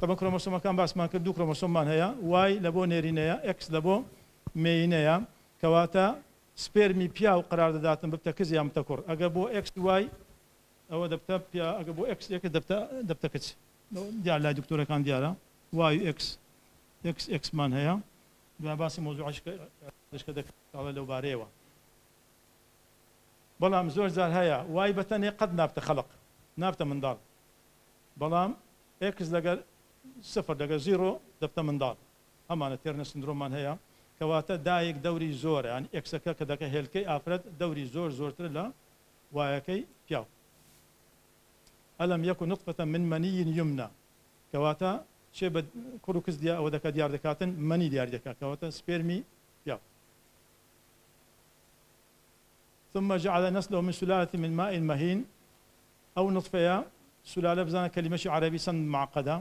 طبعا کرۆمۆسۆمەکان باسمان کرد دوو کرۆمۆسۆممان هەیە وای لە بۆ نێرینەیە ئێکس لە بۆ مێینەیە کەواتە سپێرمی پیا و قرار دەداتن ببتە کز یان بتە کوڕ. ئەگەر بۆ ئێکس وای ئەوە دەبتە پیا ئەگەر بۆ ئێکس یەکە دەبتە کچ. دیار لای دکتۆرەکان دیارە وای ئێکسمان هەیە دوای باسی مۆزوعەکە دەکەڵە لەو بارەیەوە. بەڵام زۆر جار هەیە وای بەتەنێ قەت نابتە خەڵق نابتە منداڵ بەڵام ئێکس لەگەر سفر لەگەر زیرۆ دەبتە منداڵ هەمانە تێرنە سندرۆمان هەیە کەواتە دایک دەوری زۆرە یان ئێکسەکە کە دەکە هێلکەی ئافرەت دەوری زۆرتر لە وایەکەی پیاو. ئەلەم یەکن نطفەتە من مەنی یمنا کەواتە چێ بە کوڕ و کچ ئەوە دەکات دیار دەکاتن مەنی دیار دەکات کەواتە سپێرمی پیاو. ثم جعل نسله من سلالة من ماء مهين أو نطفة سلالة بزانا كلمة عربي سن معقدة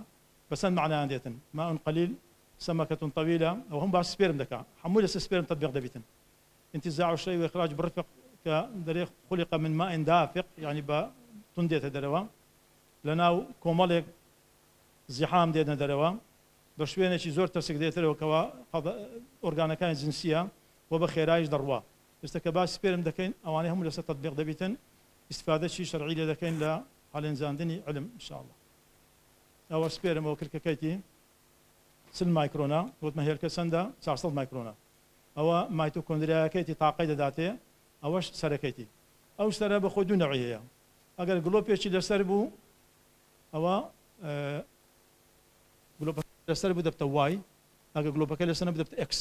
بس معنى عنديتن ماء قليل سمكة طويلة أو هم باس سبيرم دكا حمولة سبيرم تطبيق دبيتن انتزاع الشيء وإخراج برفق كدريق خلق من ماء دافق يعني بتنديت دروا لنا كومالك زحام دينا دروا بشوينة شي زور ترسك ديتر وكوا أورجانا كان جنسية وبخيراج دروا استك باس سبيرم دكين أواني هم لسه تطبيق دبيتن استفادة شيء شرعي لدكين لا على إنزاندني علم إن شاء الله. أو سبيرم أو كرككيتي سن مايكرونا وقت ما هي الكسندا 400 مايكرونا أو ميتوكوندريا كيتي تعقيد ذاتي أوش سركيتي أو سر بخدو نوعية أجر جلوبيا شيء لسربو أو گلۆپەکە لەسەر بدەبتە وای ئەگە گلۆپەکە لەسەر بدەبتە ئەکس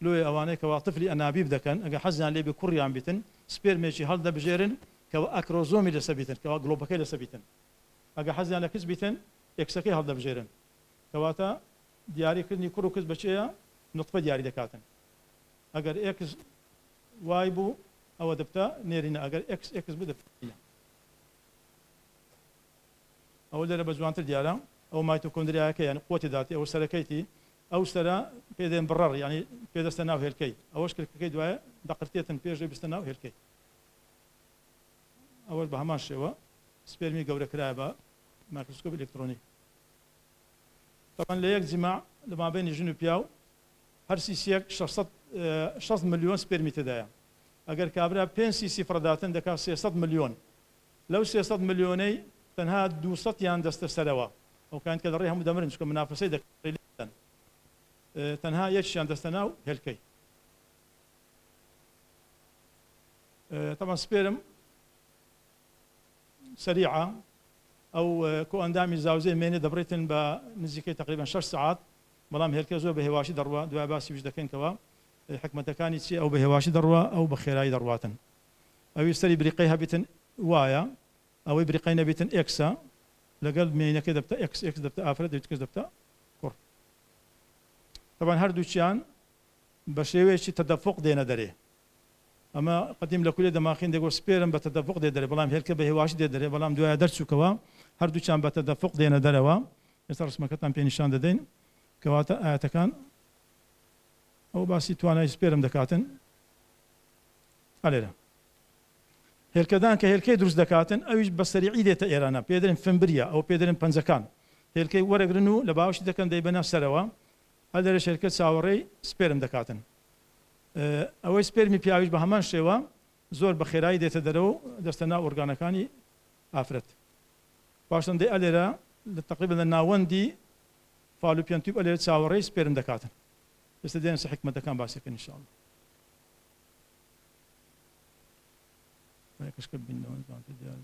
لۆی ئەوانەیە کەوا طفلی ئەنابی بدەکەن ئەگە حەزیان لێ بێ کوڕیان بیتن سپێرمێکی هەڵدەبژێرن کەوا ئەکرۆزۆمی لەسەر بیتن کەوا گلۆپەکەی لەسەر بیتن ئەگە حەزیان لە کەس بیتن ئەکسەکەی هەڵدەبژێرن کەواتە دیاریکردنی کوڕ و کەس بەچەیە نوتفە دیاری دەکاتن ئەگەر ئەکس وای بوو ئەوە دەبتە نێرینە ئەگەر ئەکس بدەبتە ئەوە لێرە بە جوانتر دیارە ئەو مایتۆکۆندریاکە یان قوتی داتی ئەو سەرەکەیتی ئەو سەرە پێدێن بڕەڕ ینی پێدەستە ناو هێلکەی ئەوەش کردەکەی دوایە دەقرتێتن پێشەوەی بستە ناو هێلکەی ئەوە بە هەمان شێوە سپێرمی گەورەکرایە بە مایکرۆسکۆپ ئلکترۆنیک طبعا لە یەک جیماع لە مابینی ژن و پیاو هەر سیسیەک 600 ملیۆن سپێرمی تێدایە ئەگەر کابرا 5 سیسی فڕداتن دەکات 300 ملیۆن لەو 300 ملیۆنەی تەنها 200 یان دەستە سەرەوە ئەو کان کە دەڕێ هەموو دەمرن چکە منافسەی دەکرێن تەنها یەکیان دەستە ناو هێلکەی طبعا سپێرم سريعة أو كو أندامي زاوزي ميني دبريتن بنزيكي تقريبا 6 ساعات بەڵام هێلکە زۆر بەهێواشی دەڕوا دوای باسی وش دەکەن کەوا حکمەتەکانی چی ئەو بەهێواشی دەڕوا ئەو بە خێرایی دەڕواتن ئەوی سەری بریقەی هەبیتن وایە ئەوەی بریقەی نەبیتن ئێکسە لەگەڵ مێنەکەی دەبتە ئێکس دەبتە ئافرەت دەبێت کەس دەبتە کوڕ طبعا هەردووچیان بە شێوەیەکی تەدەفوق دێنە دەرێ ئەمە قدیم لە کولێ دەماخین دەگۆ سپێرم بە تەدەفوق دێ دەرێ بەڵام هێلکە بەهێواشی دێ دەرێ بەڵام دوایە دەرچووکەوە هەردووچیان بە تەدەفوق دێنە دەرەوە ئێستا ڕسمەکەتان پێ نیشان دەدەین کەواتە ئاەتەکان ئەو باسی توانای سپێرم دەکاتن ئەلێرە هێلکەدان کە هێلکەی دروست دەکاتن ئەویش بە سەریعی دێتە ئێرانە پێدرن فمبریە ئەو پێدرن پەنجەکان هێلکەی وەرەگرن و لە باوشی دەکەن دەیبەنە سەرەوە هەلێرە شێرکە چاوەڕێی سپێرم دەکاتن ئەوەی سپێرمی پیاویش بە هەمان شێوە زۆر بە خێرایی دێتە دەرەوە دەستە ناو ئۆرگانەکانی ئافرەت پاشەندەی ئەلێرە لە تقریبا لە ناوەندی فالوپیان تیوب ئەلێرە چاوەڕێی سپێرم دەکاتن ئێستا دێنە سەر حکمەتەکان باسیەکەن ئینشاءالله کەشکە ببینەوە دیار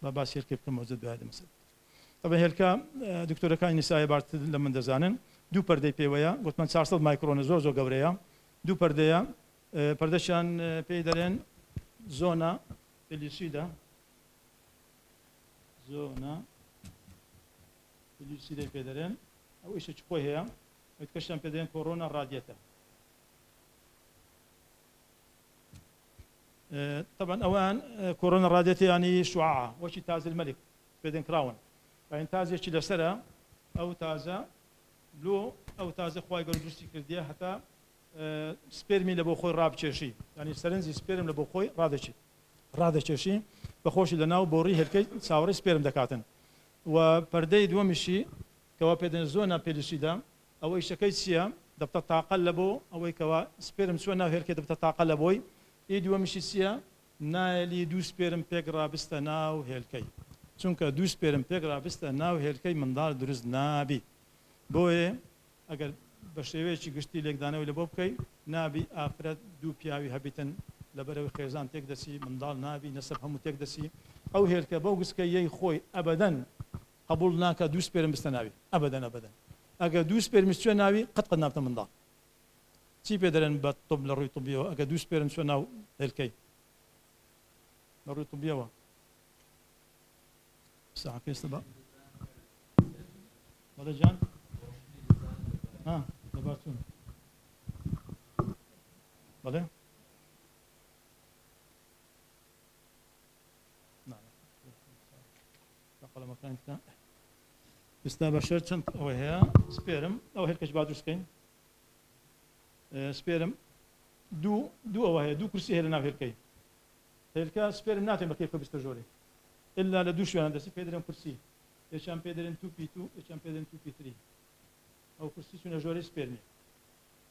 با باسی هێلکەی بکەم مەوجود دوای دەمەسەر طبعا هێلکە دکتۆرەکانی نیسایی بارتر لە من دەزانن دوو پەردەی پێوەیە گوتمان 400 مایکرۆنە زۆر گەورەیە دوو پەردەیە پەردەشیان پێی دەرێن زۆنە پێلیسیدا زۆنە پێلیسیدای پێ دەرێن ئەو ئیشێکی خۆی هەیە کەشیان پێ دەرێن کۆڕۆنا ڕادیەتە طبعا ئەوان کۆڕۆنا ڕادیەتە ینی شوعاع وەکی تاز المەلک پێدەن کراون این تازێکی لەسەرە ئەو تازە لۆ ئەو تازە خوای گەورە دروستی کردیە هەتا سپێرمی لە بۆ خۆی ڕابکێشی ینی سەرنجی سپێرم لە بۆ خۆی ڕادەکێشی بەخۆشی لە ناو بۆڕی هێلکەی چاوەڕێی سپێرم دەکاتن و پەردەی دووەمیشی کەوا پێدەن زۆنە پێلیسیدا ئەوە ئیشەکەی چییە دەبتە تاقەل لە بۆ ئەوەی کەوا سپێرم چوە ناو هێلکەی دەبتە تاقەل لە بۆی ئی دووەمیشی چییە نایەلی دوو سپێرم پێک ڕابستە ناو هێلکەی چونکە دوو سپێرم پێک ڕابستە ناو هێلکەی منداڵ دروست نابی بۆیە ئەگەر بە شێوەیەکی گشتی لێکدانەوەی لە بۆ بکەیت نابی ئافرەت دوو پیاوی هەبیتن لەبەرەوەی خێزان تێک دەسی منداڵ نابی نەسەب هەموو تێک دەسی ئەو هێلکە بەو گسکە یەی خۆی ئەبەدەن قبول ناکە دوو سپێرم بستە ناوی ئەبەدەن ئەگەر دوو سپێرم چوە ناوی قەت نابتە منداڵ چی پێ دەرێن بە تۆب لە ڕووی طبیەوە ئەگەر دوو سپێرم چوە ناو هێلکەی لە ڕووی طبیەوە ساعة كيس تبع ولا جان دبارتون ولا نعم نقل مكان كان استبشرت چند او هي سبيرم او هيك بعدوش كاين سبيرم دو او هي دو كرسي هنا هيك هيك سبيرم ناتي كيف بيستجوري إلا لدوش هندسي بيدرن كرسي يشان بيدرن 2p2 يشان بيدرن 2p3 أو كرسي شو نجوري سبيرمي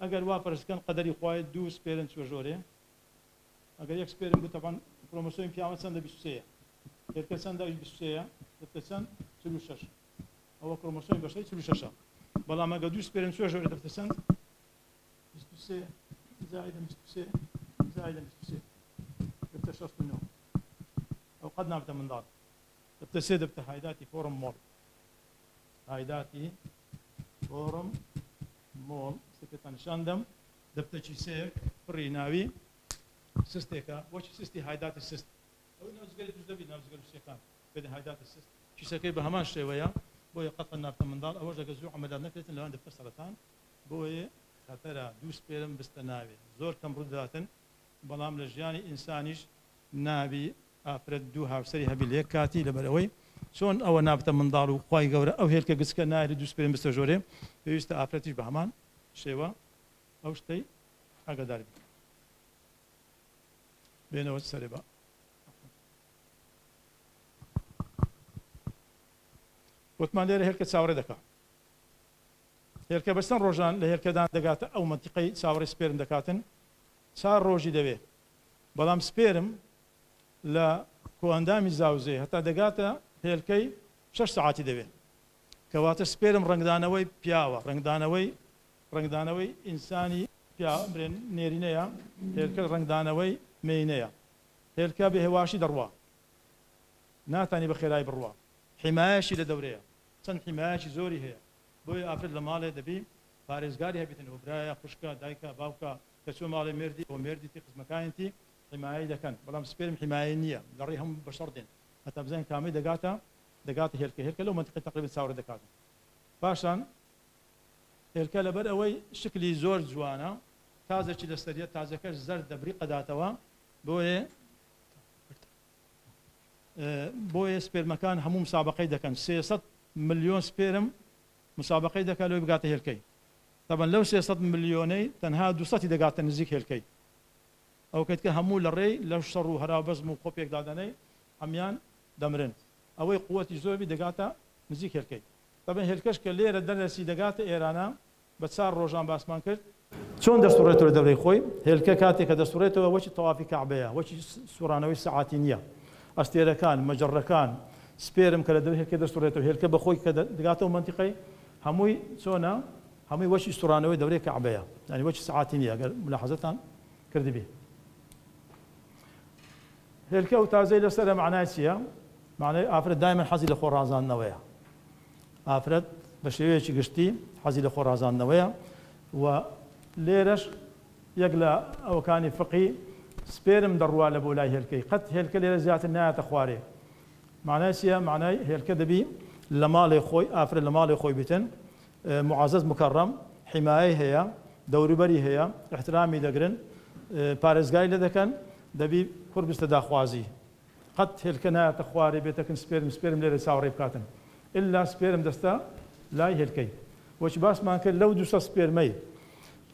أجر وافرس كان قدري خوايد دو سبيرن شو جوري أجر يك سبيرن بو طبعا كروموسوم في عمل سنة بسوسية كل سنة بسوسية كل سنة سلو شش أو كروموسوم بشري سلو ششة بلا ما قدو سبيرن شو جوري دفتر سنة بسوسية زائدة بسوسية زائدة بسوسية 200 69 او قد نابته من دار دبته سي دبته هايداتي فورم مول هايداتي فورم مول سكتان شاندم دبته شي سيك فري ناوي سيستيكا وش سيستي هايداتي سيست او نازقل تجدبي نازقل سيكان بده هايداتي سيست شي سكي بهمان شي ويا بوي قطن نابته من دار اوج جزو عملات نكرت لو عند سرطان بوي خاطر دوس بيرم بستناوي زور تمروداتن بلام لجياني انسانيش نابي افرد دوها وسريها باليك كاتي لبلوي شون او نابته من دارو خوي غوره او هيك قسك ناير دوس بيرم بستجوري يست افرتيش بهمان شيوا او شتي حاجه داري بينه والسربا وثمان ليره هيك تصاور دكا هيك بستن روجان لهيك دان دقات او منطقي تصاور سبيرم دكاتن صار روجي دبي بلام سبيرم لا كواندامي زاوزي حتى دقاتا هيلكي 6 ساعات دبي كواتر سبيرم رنگدانوي بياوا رنگدانوي انساني بيا برين نيرينيا هيلكي رنگدانوي مينيا هيلكي بهواشي دروا ناتاني بخيراي بروا حمايشي لدوريه سن حمايشي زوري هي بوي افرد لماله دبي فارزگاري هبيتن وبرايا خشكا دايكا باوكا كسو مال مردي ومردي تي قسم كاينتي حمايه دكن بلام سبيرم حمايه نيه دريهم بشرطين حتى بزين كامي دقاتا هيلكا لو منطقه تقريبا تساور دقاتا باشان هيلكا لبر اوي شكلي زور جوانا تازه چي دستريه تازه كش زرد دبري قداتوا بوي سبيرم كان همو مسابقه دكن 600 مليون سبيرم مسابقه دكن لو بقاته هيلكي طبعا لو 600 مليوني تنها دوستي دقات نزيك هيلكي او كتك همو للري لو شروا هرا بزمو كوبيك دادني هميان دمرن او قوتي زوبي دقاتا نزيك هيلكي طبعا هيلكش كليره درسي دقات ايرانا بتصار روجان باسمان كرت شلون دستوريتو لدوري خوي هيلكا كاتي كدستوريتو وش طوافي كعبيه وش سورانوي ساعاتينيه استيركان مجركان سبيرم كلا دوري هيلكا دستوريتو هيلكا بخوي كدقاتو منطقي هموي سونا همي وش استرانوي دوري كعبيه يعني وش ساعاتينيه ملاحظتان كردي به هيلكا وتازي لسره معناه سيا معناه افرد دائما حزي لخرازان نويا افرد بشويش قشتي حزي لخرازان نويا وليرش يقلا او كان فقي سبيرم دروا لبولاي هيلكي قد هيلكا ليرش زيات النهايه تخواري معناه سيا معناه هيلكا دبي لمالي خوي افرد لمالي خوي بيتن معزز مكرم حمايه هي دوري بري هي احترامي دقرن بارزگاي لدكن دبي قرب استداخوازي قد هلكنا تخواري بيتكن سبيرم لير ساوري بكاتن الا سبيرم دستا لا هلكي وش باس ما كان لو دوس سبيرمي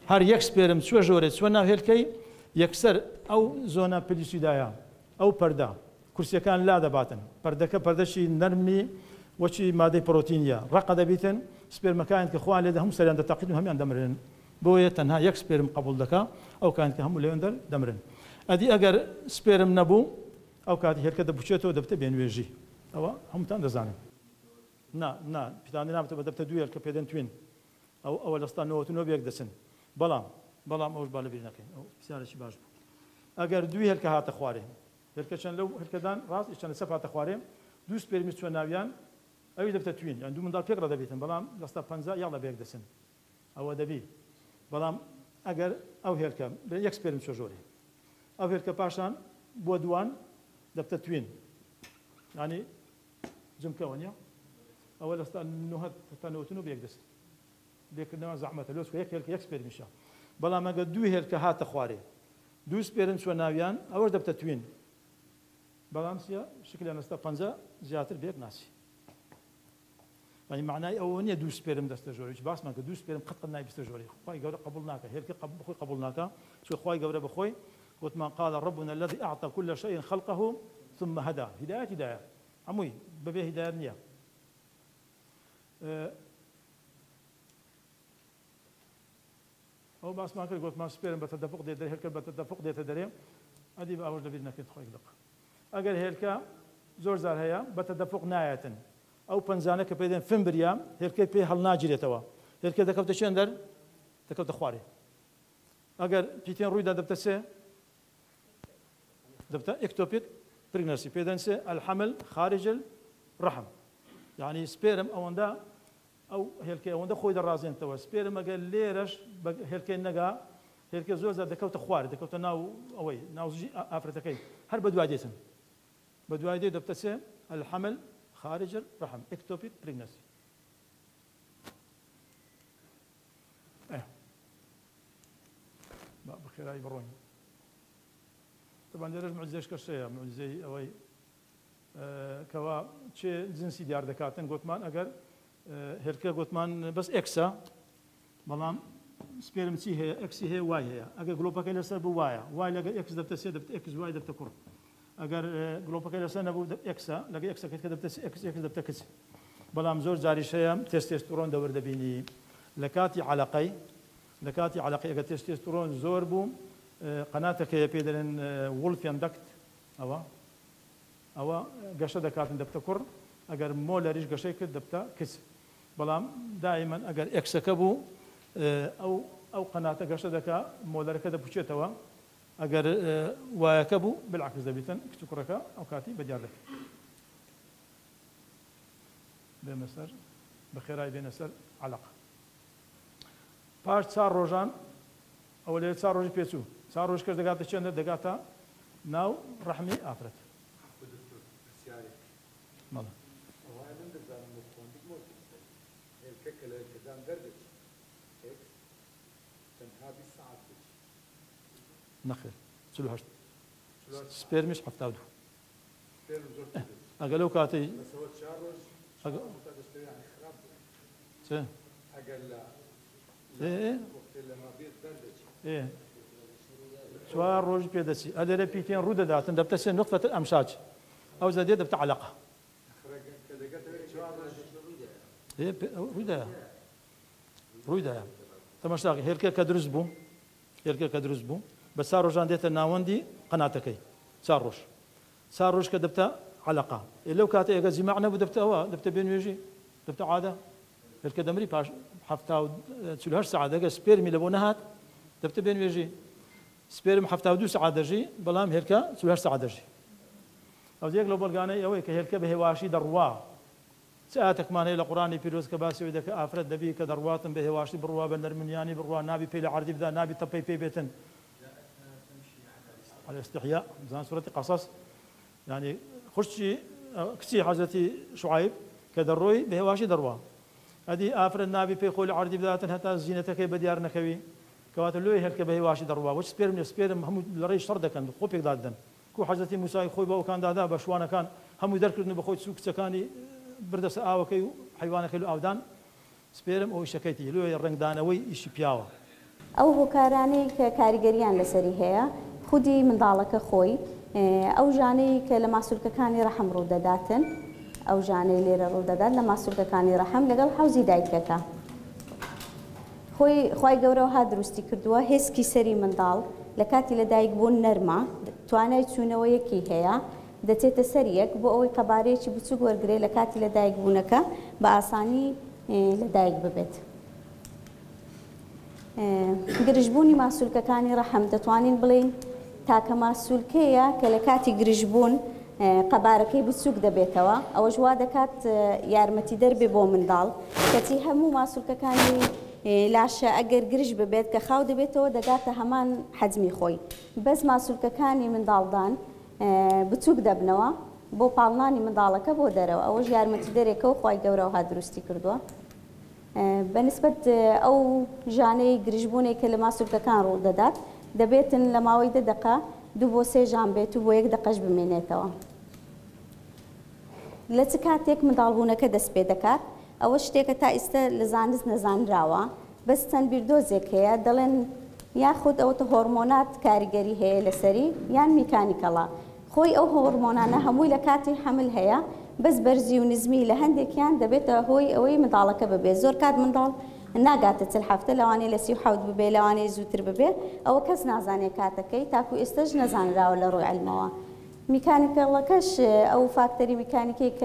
هر يك سبيرم سو جوري سو نا هلكي يكسر او زونا بليسيدايا او بردا كرسي كان لا دباتن بردك بردشي نرمي وشي ماده بروتينيا رقد بيتن سبيرم كانت كخوان لدهم سريان تقييدهم هم دمرن بويه تنها يك سبيرم قبول دكا او كانت هم ليندر دمرن ادي اگر سبيرم نبو او كانت هيك دبچتو دبت بين ويجي او هم تان دزانن نا بتاني نابت دبت دويل كبيدن توين او الاستان نوت نو بيك دسن بلام اوش بالا بينكين او بسالش باش اگر دوي هلك هات خواري هلك شان لو هلك دان راس شان سفات خواري دو سبيرم سو ناويان او دبت توين يعني دو من دار فكره دبيتن بلام لستا بنزا يلا بيك دسن او دبي بلام اگر او هلك يك سبيرم سو جوري او هلك باشان بودوان دبت توين يعني زمكونيا اول استان نهت تنوتنو بيقدس لكن ما زعمت لوس هيك هيك يكسبير مشا بلا ما قد دوي هيك هات خواري دوس بيرنس وناويان او دبت توين بالانسيا شكل انا استا 5 زياتر بيك ناسي يعني معناه اونيه دوس بيرم دستجوري باس ما دوس بيرم قد قلنا بستجوري خوي قبل قبلناك هيك بخوي قبلناك شو خوي قبل بخوي قلت ما قال ربنا الذي اعطى كل شيء خلقه ثم هداه هدايه عموي ببي هدايه نيه او باس ما قلت ما سبيرم بتدفق دي هيك بتدفق دي تدري ادي باوج دبينا كنت خوي دق اگر هيك زور زار هيا بتدفق نايه او بنزانك بيدن فين بريام هيك بي هل ناجري توا هيك دكبت شندر دكبت خواري اگر بيتين رويدا دبتسه دبتا اكتوبيك بريجنسي بيدنسي الحمل خارج الرحم يعني سبيرم أوندا أو هيلكي أوندا خوي درازين توا سبيرم قال ليرش هيلكي نجا هيلكي زوجة دكوت خوار دكوت ناو أوي ناو زي أفرتكي هل بدواديتن بدوادي دبتا الحمل خارج الرحم اكتوبيك بريجنسي بخير هاي بروين طبعا ليش معجزه كشيء معجزه اوي كوا شيء جنسي ديار دكاتن قوتمان اگر هلكا قوتمان بس اكسا بلام سبيرم سي هي اكسي هي واي هي اگر جلوبا كيلا سبب واي لقى اكس دبت سي دبت اكس واي دبت كور اگر جلوبا كيلا سنبو اكسا لقى اكسا كيف دبت اكس اكس دبت كس بلام زور جاري شيء تستوستيرون دور دبيني لكاتي علاقي لكاتي علاقي اگر تستوستيرون زور بو قناتك هي بيدرن وولفيان دكت او قشه دكاتن دبت كور اگر مولريش قشه كد دبت كس بلام دائما اگر اكسكبو او قناه قشه دكا مولر كده بوشيتوا اگر ويكبو بالعكس دبيتن كتكركا او كاتي بديارك بمسر بخيراي بنسر علاقه باش صار روجان او اللي صار روج بيسو صار روج كش دقاتا شنو دقاتا ناو رحمي افرت ماذا نخير شلو هشت سبير مش حفتاودو اقلو كاتي ايه ايه سوار روج بيدسي هذا ريبيتين رودة داتن دبتسي نقطة الأمشاج أو زادية دبت علاقة ايه رودة تماشاغي هيركا كدرز بو بس صار روجان ديت الناوندي قناتكي صار روج كدبت علاقة لو كاتي اجازي معنا دبت بين يجي دبت عادة هيركا دمري باش حفتاو تلوهاش ساعة دقا سبيرمي لبونهات دبت بين يجي سبيرم حفتاو 2 ساعة دجي بلام هيركا تلوهاش ساعة دجي او ديك لو بلغاني اوي كهيركا بهواشي دروا ساعتك ما هي القرآن بيروز كباسي ودك افرد دبي كدروات بهواشي بروا بنرمنياني بروا نابي بيل عردي بدا نابي طبي بي بيتن على استحياء زان سورة قصص يعني خشي كسي حضرتي شعيب كدروي بهواشي دروا هذه آفر النبي في قول عرض بذات حتى زينتك بديار نكوي كوات اللوي هلك به واشي دروا وش سبير محمود لريش شرد كان خوبك دادن كو حضرتي موسى خوي بو كان دادا بشوانا كان هم يدرك انه بخوت سوق سكاني بردس اوكي حيوانك له اودان سبيرم او شكيتي لوي الرنگ دانوي ايش بياوا او هوكاراني كاريجريان لسري هي خدي من ضالك خوي او جاني كلماسولك كاني رحم روداداتن او جاني ليرة رودادات لما سولك كاني رحم لقل حوزي دايككا خوي قورو ها دروستي كردوا هسكي سري من ضال لكاتي لدايك بون نرمى توانا يتسونوا يكي هيا دتيت سريك بو اوي قباريشي بتسوق ورقري لكاتي لدايك بونكا بآساني لدايك ببيت قرجبوني ما سولك كاني رحم دتوانين بلين تاكا ما سولكيا كلكاتي قرجبون قباركي بتسوق دبيتوا او جوادكات يارمتي دربي بو من ضال كتي همو ما سولك كاني لاشا اگر قرج ببيت كخاو دبيتوا دقاتا همان حجمي خوي بس ما سولك كاني من ضالدان بتسوق دبنوا بو بالناني من ضالك بو دروا او يارمتي دريكو خوي قورو ها دروستي كردوا بالنسبه او جاني قرجبوني كلمه سولك كان روددات دبيتن لما ويد دقه دوبو سي جامبيتو بو يك دقش بمينيتوا لتكاتيك مضالبونا كدس بيدكات او شتيك تا است لزانز نزان راوا بس تنبيردوزك هي دلن ياخذ او هرمونات كاريجري هي لسري يعني ميكانيكالا خوي او هرمونانا همو لكاتي حمل هي بس برزي ونزمي لهندك يعني دبيت هوي اوي مضالك ببي زور كاد مضال ناقات الحفته لو اني لسي حود ببي لو اني زوتر ببي او كس نازاني كاتكي تاكو استج نزان را ولا روع الموا ميكانيكالا كش او فاكتوري ميكانيكي ك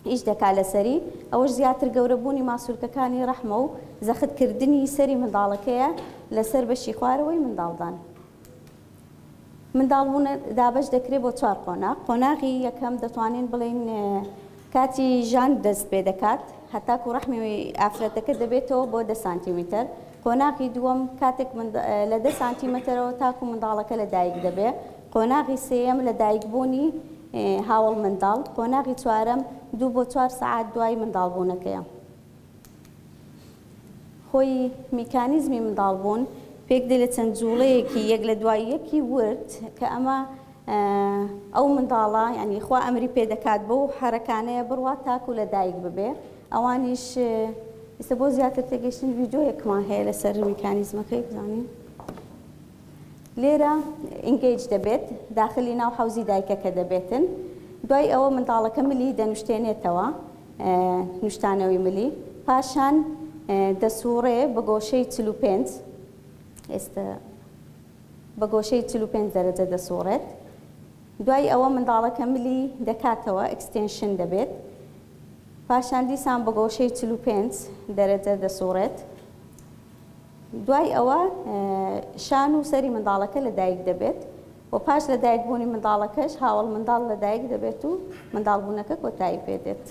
ايش دك على سري او زياتر قوربوني ما سولك كاني رحمو زخد كردني سري من ضالكيه لسر بشي خوار وي من ضالدان منداڵبوون دابش دەکرێت بۆ 4 قۆناغ. قۆناغی یەکەم دەتوانین بڵین کاتی ژان دەست پێ دەکات هەتاکو ڕەحمی ئافرەتەکە دەبێتەوە بۆ 10 سانتیمتر. قۆناغی دووەم کاتێک لە 10 سانتیمترەوە تاکو منداڵەکە لە دایک دەبێت. قۆناغی سێیەم لە دایکبوونی هاوڵ منداڵ. قۆناغی چوارەم 2 بۆ 4 سەعات دوای منداڵبوونەکەیە. خۆی میکانیزمی منداڵبوون پێک دێ لە چەند جوڵەیەکی یەک لە دوای یەکی ورد کە ئەمە ئەو منداڵە یعنی خوا ئەمری پێدەکات بۆ حرەکانەیە بڕوات تاکو لە دایک ببێ. ئەوانیش ئێستا بۆ زیاتر تێگەشتن ڤیدیۆیەکمان هەیە لەسەر میکانیزمەکەی بزانین. لێرە ئینگەیج دەبێت داخلی ناو حەوزی دایکەکە دەبێتن. دوای ئەوە منداڵەکە ملی دەنوشتێنێتەوە نوشتانەوەی ملی پاشان دەسوڕێ بە گۆشەی 45 ئێستا بە گۆشەی 45 دەرەجە دەسوڕێت. دوای ئەوە منداڵەکە ملی دەکاتەوە ئەکستێنشن دەبێت پاشان دیسان بە گۆشەی 45 دەرەجە دەسوڕێت. دوای ئەوە شان و سەری منداڵەکە لە دایک دەبێت و پاش لە دایکبوونی منداڵەکەش هاوڵ منداڵ لە دایک دەبێت و منداڵبوونەکە کۆتایی پێدێت.